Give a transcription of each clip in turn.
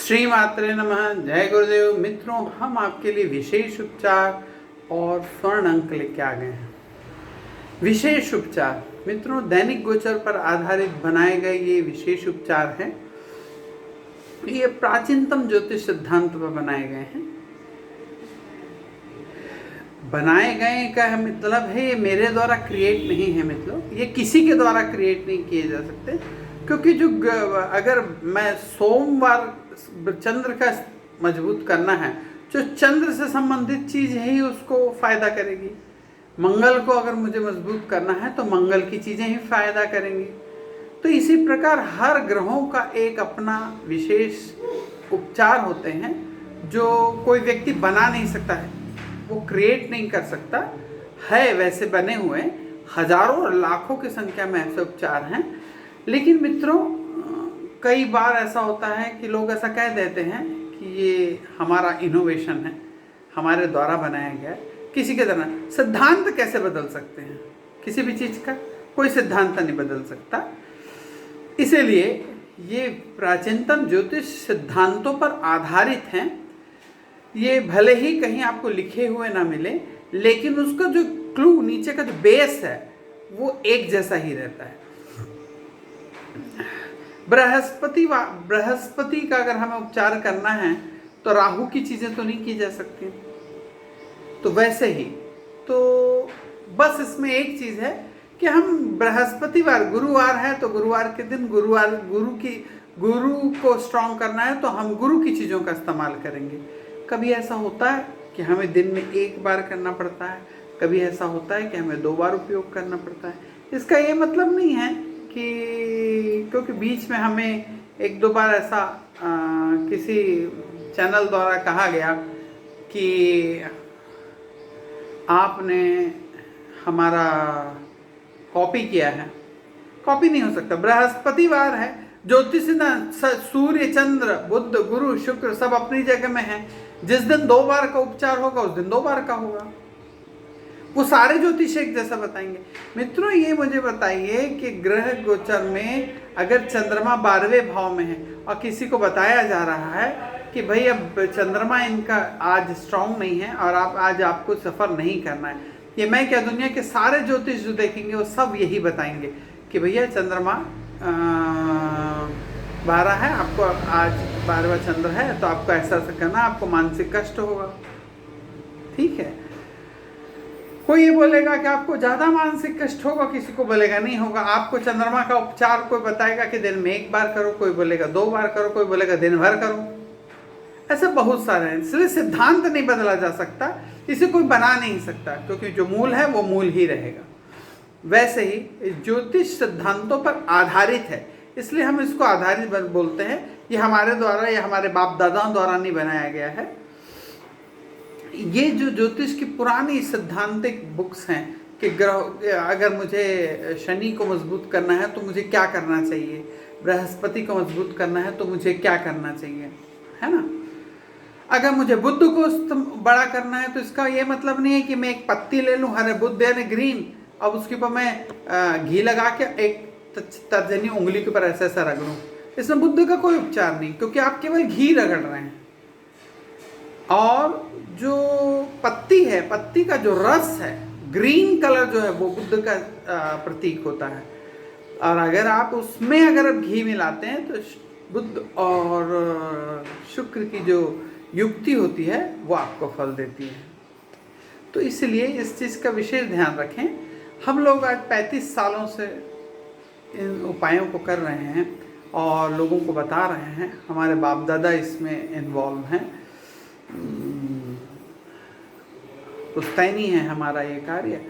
श्री मात्रे नमः। जय गुरुदेव। मित्रों, हम आपके लिए विशेष उपचार और स्वर्ण अंक लेके आ गए हैं। विशेष उपचार मित्रों, दैनिक गोचर पर आधारित बनाए गए ये विशेष उपचार हैं। ये प्राचीनतम ज्योतिष सिद्धांत पर बनाए गए हैं। बनाए गए का मतलब है ये मेरे द्वारा क्रिएट नहीं है। मतलब ये किसी के द्वारा क्रिएट नहीं किए जा सकते, क्योंकि जो अगर मैं सोमवार चंद्र का मजबूत करना है, जो चंद्र से संबंधित चीज़ है ही उसको फायदा करेगी। मंगल को अगर मुझे मजबूत करना है तो मंगल की चीज़ें ही फायदा करेंगी। तो इसी प्रकार हर ग्रहों का एक अपना विशेष उपचार होते हैं जो कोई व्यक्ति बना नहीं सकता है, वो क्रिएट नहीं कर सकता है। वैसे बने हुए हजारों और लाखों की संख्या में ऐसे उपचार हैं। लेकिन मित्रों, कई बार ऐसा होता है कि लोग ऐसा कह देते हैं कि ये हमारा इनोवेशन है, हमारे द्वारा बनाया गया है। किसी के तरह सिद्धांत कैसे बदल सकते हैं? किसी भी चीज़ का कोई सिद्धांत नहीं बदल सकता। इसीलिए ये प्राचीनतम ज्योतिष सिद्धांतों पर आधारित हैं। ये भले ही कहीं आपको लिखे हुए ना मिले, लेकिन उसका जो क्लू, नीचे का जो बेस है, वो एक जैसा ही रहता है। बृहस्पति का अगर हमें उपचार करना है तो राहु की चीज़ें तो नहीं की जा सकती। तो वैसे ही तो बस इसमें एक चीज़ है कि हम बृहस्पतिवार, गुरुवार है तो गुरुवार के दिन गुरु को स्ट्रॉन्ग करना है तो हम गुरु की चीज़ों का इस्तेमाल करेंगे। कभी ऐसा होता है कि हमें दिन में एक बार करना पड़ता है, कभी ऐसा होता है कि हमें 2 बार उपयोग करना पड़ता है। इसका ये मतलब नहीं है कि क्योंकि बीच में हमें 1-2 बार ऐसा किसी चैनल द्वारा कहा गया कि आपने हमारा कॉपी किया है। कॉपी नहीं हो सकता। बृहस्पतिवार है, ज्योतिष ना सूर्य, चंद्र, बुध, गुरु, शुक्र सब अपनी जगह में है। जिस दिन 2 बार का उपचार होगा उस दिन 2 बार का होगा। वो सारे ज्योतिष एक जैसा बताएंगे। मित्रों, ये मुझे बताइए कि ग्रह गोचर में अगर चंद्रमा 12वें भाव में है और किसी को बताया जा रहा है कि भाई अब चंद्रमा इनका आज स्ट्रांग नहीं है और आज आपको सफ़र नहीं करना है, ये मैं क्या, दुनिया के सारे ज्योतिष जो देखेंगे वो सब यही बताएंगे कि भैया चंद्रमा 12 है, आपको आज 12वां चंद्र है तो आपको ऐसा करना, आपको मानसिक कष्ट होगा। ठीक है, कोई ये बोलेगा कि आपको ज़्यादा मानसिक कष्ट होगा, किसी को बोलेगा नहीं होगा। आपको चंद्रमा का उपचार कोई बताएगा कि दिन में 1 बार करो, कोई बोलेगा 2 बार करो, कोई बोलेगा दिन भर करो। ऐसे बहुत सारे हैं। इसलिए सिद्धांत नहीं बदला जा सकता, इसे कोई बना नहीं सकता, क्योंकि जो मूल है वो मूल ही रहेगा। वैसे ही ज्योतिष सिद्धांतों पर आधारित है, इसलिए हम इसको आधारित बोलते हैं। ये हमारे द्वारा या हमारे बाप दादाओं द्वारा नहीं बनाया गया है। ये जो ज्योतिष की पुरानी सिद्धांतिक बुक्स हैं कि ग्रह, अगर मुझे शनि को मजबूत करना है तो मुझे क्या करना चाहिए, बृहस्पति को मजबूत करना है तो मुझे क्या करना चाहिए, है ना। अगर मुझे बुध को बड़ा करना है तो इसका ये मतलब नहीं है कि मैं एक पत्ती ले लूँ, हरे बुध यानी ग्रीन, अब उसके ऊपर मैं घी लगा के एक तर्जनी उंगली के ऊपर ऐसा रगड़ूँ। इसमें बुध का कोई उपचार नहीं, क्योंकि आप केवल घी रगड़ रहे हैं। और जो पत्ती है, पत्ती का जो रस है, ग्रीन कलर जो है, वो बुध का प्रतीक होता है। और अगर आप उसमें अगर आप घी मिलाते हैं तो बुध और शुक्र की जो युक्ति होती है वो आपको फल देती है। तो इसलिए इस चीज़ का विशेष ध्यान रखें। हम लोग आज 35 सालों से इन उपायों को कर रहे हैं और लोगों को बता रहे हैं। हमारे बाप दादा इसमें इन्वॉल्व हैं। पुश्तैनी है हमारा ये कार्य।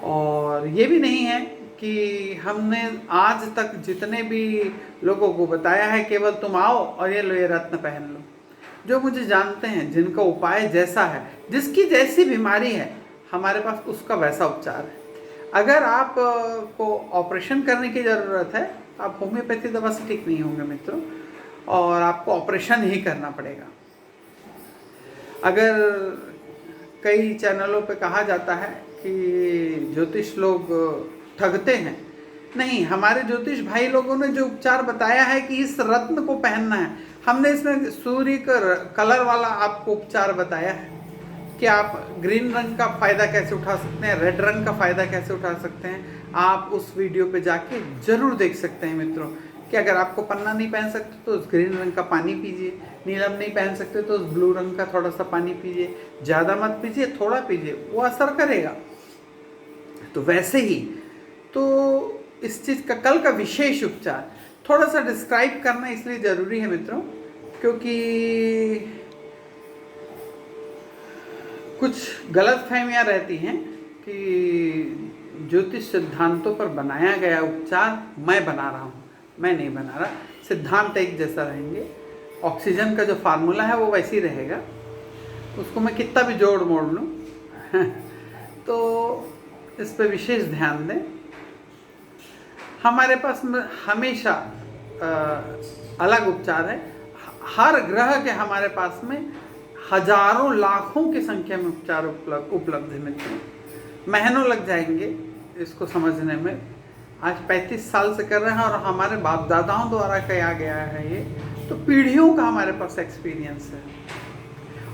और ये भी नहीं है कि हमने आज तक जितने भी लोगों को बताया है केवल तुम आओ और ये लो, ये रत्न पहन लो। जो मुझे जानते हैं, जिनका उपाय जैसा है, जिसकी जैसी बीमारी है, हमारे पास उसका वैसा उपचार है। अगर आप को ऑपरेशन करने की ज़रूरत है, आप होम्योपैथी दवा से ठीक नहीं होंगे मित्रों, और आपको ऑपरेशन ही करना पड़ेगा। अगर कई चैनलों पे कहा जाता है कि ज्योतिष लोग ठगते हैं, नहीं, हमारे ज्योतिष भाई लोगों ने जो उपचार बताया है कि इस रत्न को पहनना है, हमने इसमें सूर्य का कलर वाला आपको उपचार बताया है कि आप ग्रीन रंग का फ़ायदा कैसे उठा सकते हैं, रेड रंग का फ़ायदा कैसे उठा सकते हैं। आप उस वीडियो पे जाके ज़रूर देख सकते हैं मित्रों कि अगर आपको पन्ना नहीं पहन सकते तो उस ग्रीन रंग का पानी पीजिए, नीलम नहीं पहन सकते तो उस ब्लू रंग का थोड़ा सा पानी पीजिए, ज़्यादा मत पीजिए, थोड़ा पीजिए, वो असर करेगा। तो वैसे ही तो इस चीज़ का कल का विशेष उपचार थोड़ा सा डिस्क्राइब करना इसलिए ज़रूरी है मित्रों, क्योंकि कुछ गलतफहमियां रहती हैं कि ज्योतिष सिद्धांतों पर बनाया गया उपचार मैं बना रहा हूँ। मैं नहीं बना रहा, सिद्धांत एक जैसा रहेंगे। ऑक्सीजन का जो फार्मूला है वो वैसे ही रहेगा, उसको मैं कितना भी जोड़ मोड़ लूँ तो इस पर विशेष ध्यान दें। हमारे पास हमेशा अलग उपचार है। हर ग्रह के हमारे पास में हजारों लाखों की संख्या में उपचार उपलब्ध है मित्रों। महीनों लग जाएंगे इसको समझने में। आज 35 साल से कर रहे हैं और हमारे बाप दादाओं द्वारा किया गया है ये, तो पीढ़ियों का हमारे पास एक्सपीरियंस है।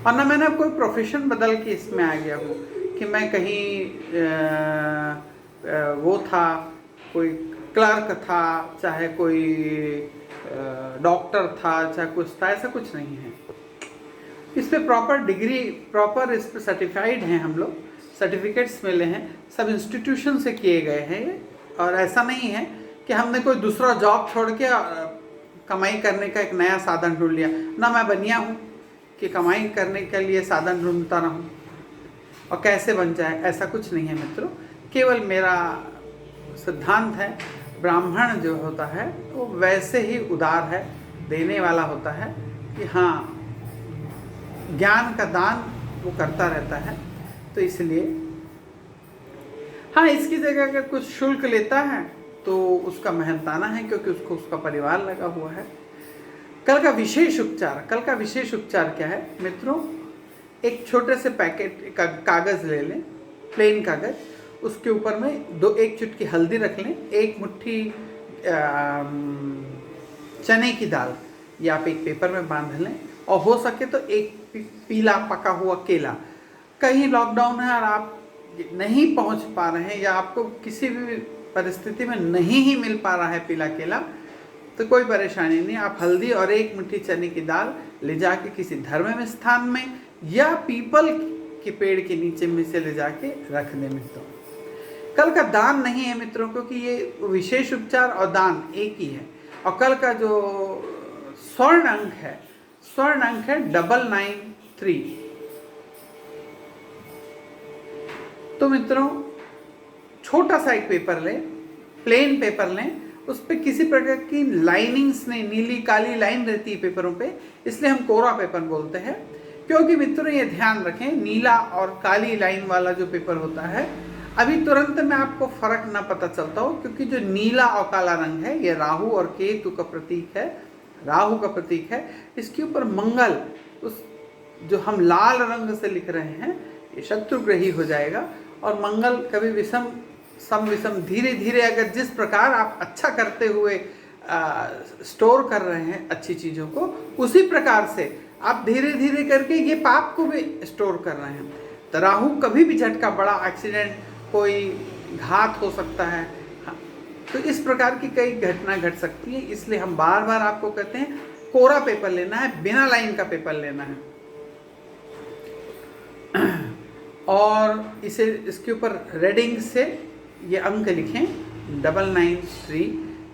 और ना मैंने कोई प्रोफेशन बदल के इसमें आ गया हूँ कि मैं कहीं वो था, कोई क्लर्क था, चाहे कोई डॉक्टर था, चाहे कुछ था, ऐसा कुछ नहीं है। इस पे प्रॉपर डिग्री, प्रॉपर इस पे सर्टिफाइड हैं हम लोग, सर्टिफिकेट्स मिले हैं, सब इंस्टीट्यूशन से किए गए हैं ये। और ऐसा नहीं है कि हमने कोई दूसरा जॉब छोड़ के कमाई करने का एक नया साधन ढूंढ लिया। ना मैं बनिया हूँ कि कमाई करने के लिए साधन ढूंढता रहूँ और कैसे बन जाए, ऐसा कुछ नहीं है मित्रों। केवल मेरा सिद्धांत है, ब्राह्मण जो होता है वो वैसे ही उदार है, देने वाला होता है कि हाँ, ज्ञान का दान वो करता रहता है। तो इसलिए हाँ, इसकी जगह अगर कुछ शुल्क लेता है तो उसका मेहनताना है, क्योंकि उसको उसका परिवार लगा हुआ है। कल का विशेष उपचार, कल का विशेष उपचार क्या है मित्रों? एक छोटे से पैकेट का कागज़ ले लें, प्लेन कागज़, उसके ऊपर में एक चुटकी हल्दी रख लें, एक मुट्ठी चने की दाल, या आप एक पेपर में बांध लें, और हो सके तो एक पीला पका हुआ केला। कहीं लॉकडाउन है और आप नहीं पहुंच पा रहे हैं, या आपको किसी भी परिस्थिति में नहीं ही मिल पा रहा है पीला केला, तो कोई परेशानी नहीं। आप हल्दी और एक मुट्ठी चने की दाल ले जाके किसी धर्ममय स्थान में या पीपल के पेड़ के नीचे में से ले जाके रख दें मित्रों। कल का दान नहीं है मित्रों, क्योंकि ये विशेष उपचार और दान एक ही है। और कल का जो स्वर्ण अंक है, स्वर्ण अंक है 993। तो मित्रों, छोटा सा एक पेपर लें, प्लेन पेपर लें, उस पर किसी प्रकार की लाइनिंग्स नहीं, नीली काली लाइन रहती है पेपरों पे, इसलिए हम कोरा पेपर बोलते हैं। क्योंकि मित्रों ये ध्यान रखें, नीला और काली लाइन वाला जो पेपर होता है, अभी तुरंत में आपको फर्क ना पता चलता हो, क्योंकि जो नीला और काला रंग है ये राहु और केतु का प्रतीक है, राहु का प्रतीक है। इसके ऊपर मंगल, उस जो हम लाल रंग से लिख रहे हैं, ये शत्रुग्रही हो जाएगा। और मंगल कभी विषम, सम विषम, धीरे धीरे अगर जिस प्रकार आप अच्छा करते हुए स्टोर कर रहे हैं अच्छी चीज़ों को, उसी प्रकार से आप धीरे धीरे करके ये पाप को भी स्टोर कर रहे हैं। तो राहु कभी भी झटका, बड़ा एक्सीडेंट, कोई घात हो सकता है, तो इस प्रकार की कई घटना घट सकती है। इसलिए हम बार बार आपको कहते हैं कोरा पेपर लेना है, बिना लाइन का पेपर लेना है। और इसे, इसके ऊपर रेडिंग से ये अंक लिखें 993।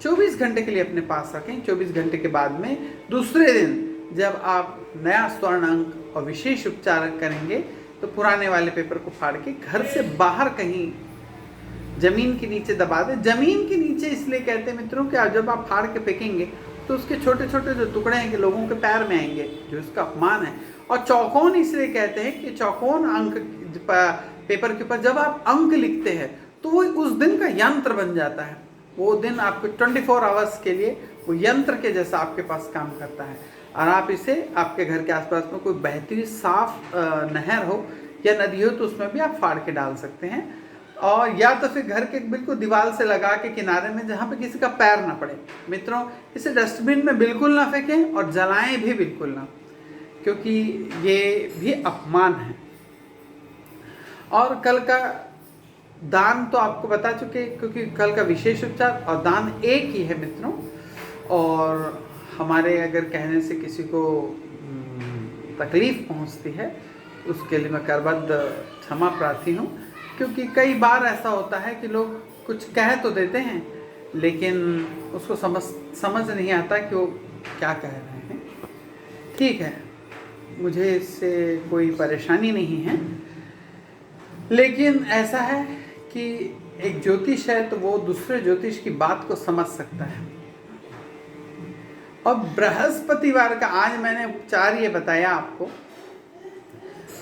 24 घंटे के लिए अपने पास रखें। 24 घंटे के बाद में दूसरे दिन जब आप नया स्वर्ण अंक और विशेष उपचार करेंगे, तो पुराने वाले पेपर को फाड़ के घर से बाहर कहीं जमीन के नीचे दबा दें। जमीन के नीचे इसलिए कहते हैं मित्रों कि जब आप फाड़ के फेंकेंगे तो उसके छोटे छोटे जो टुकड़े हैं कि लोगों के पैर में आएंगे, जो इसका अपमान है। और चौकोन इसलिए कहते हैं कि चौकोन अंक पेपर के ऊपर जब आप अंक लिखते हैं तो वो उस दिन का यंत्र बन जाता है। वो दिन आपको 24 आवर्स के लिए वो यंत्र के जैसा आपके पास काम करता है। और आप इसे आपके घर के आसपास में कोई बहती हुई साफ नहर हो या नदी हो तो उसमें भी आप फाड़ के डाल सकते हैं। और या तो फिर घर के बिल्कुल दीवार से लगा के किनारे में जहाँ पे किसी का पैर ना पड़े। मित्रों, इसे डस्टबिन में बिल्कुल ना फेंकें और जलाएं भी बिल्कुल ना, क्योंकि ये भी अपमान है। और कल का दान तो आपको बता चुके, क्योंकि कल का विशेष उपचार और दान एक ही है मित्रों। और हमारे अगर कहने से किसी को तकलीफ पहुंचती है, उसके लिए मैं करबद्ध क्षमा प्रार्थी हूँ, क्योंकि कई बार ऐसा होता है कि लोग कुछ कह तो देते हैं लेकिन उसको समझ नहीं आता कि वो क्या कह रहे हैं। ठीक है, मुझे इससे कोई परेशानी नहीं है, लेकिन ऐसा है कि एक ज्योतिष है तो वो दूसरे ज्योतिष की बात को समझ सकता है। और बृहस्पतिवार का आज मैंने उपचार ये बताया आपको।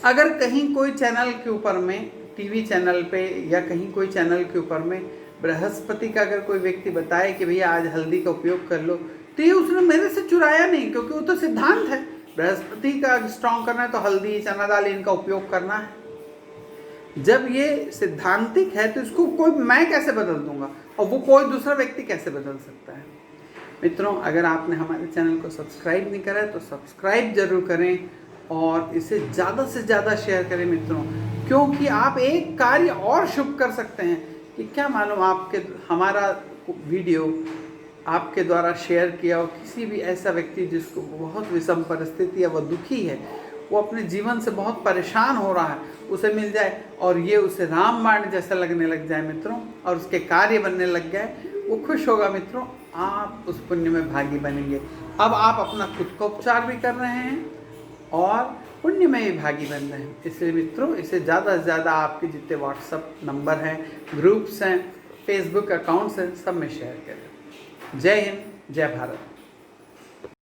अगर कहीं कोई चैनल के ऊपर में, टीवी चैनल पे या कहीं कोई चैनल के ऊपर में बृहस्पति का अगर कोई व्यक्ति बताए कि भैया आज हल्दी का उपयोग कर लो, तो ये उसने मेरे से चुराया नहीं, क्योंकि वो तो सिद्धांत है। बृहस्पति का स्ट्रॉन्ग करना है तो हल्दी, चना दाल इनका उपयोग करना है। जब ये सिद्धांतिक है तो इसको कोई, मैं कैसे बदल दूंगा और वो कोई दूसरा व्यक्ति कैसे बदल सकता है। मित्रों, अगर आपने हमारे चैनल को सब्सक्राइब नहीं करा है तो सब्सक्राइब जरूर करें और इसे ज़्यादा से ज़्यादा शेयर करें मित्रों, क्योंकि आप एक कार्य और शुभ कर सकते हैं कि क्या मालूम आपके हमारा वीडियो आपके द्वारा शेयर किया और किसी भी ऐसा व्यक्ति जिसको बहुत विषम परिस्थिति है, वह दुखी है, वो अपने जीवन से बहुत परेशान हो रहा है, उसे मिल जाए और ये उसे रामबाण जैसा लगने लग जाए मित्रों, और उसके कार्य बनने लग जाए, वो खुश होगा मित्रों। आप उस पुण्य में भागी बनेंगे। अब आप अपना खुद का उपचार भी कर रहे हैं और पुण्य में भी भागी बन रहे हैं। इसलिए मित्रों, इसे ज़्यादा से ज़्यादा आपके जितने व्हाट्सएप नंबर हैं, ग्रुप्स हैं, फेसबुक अकाउंट्स हैं, सब में शेयर करें। जय हिंद, जय भारत।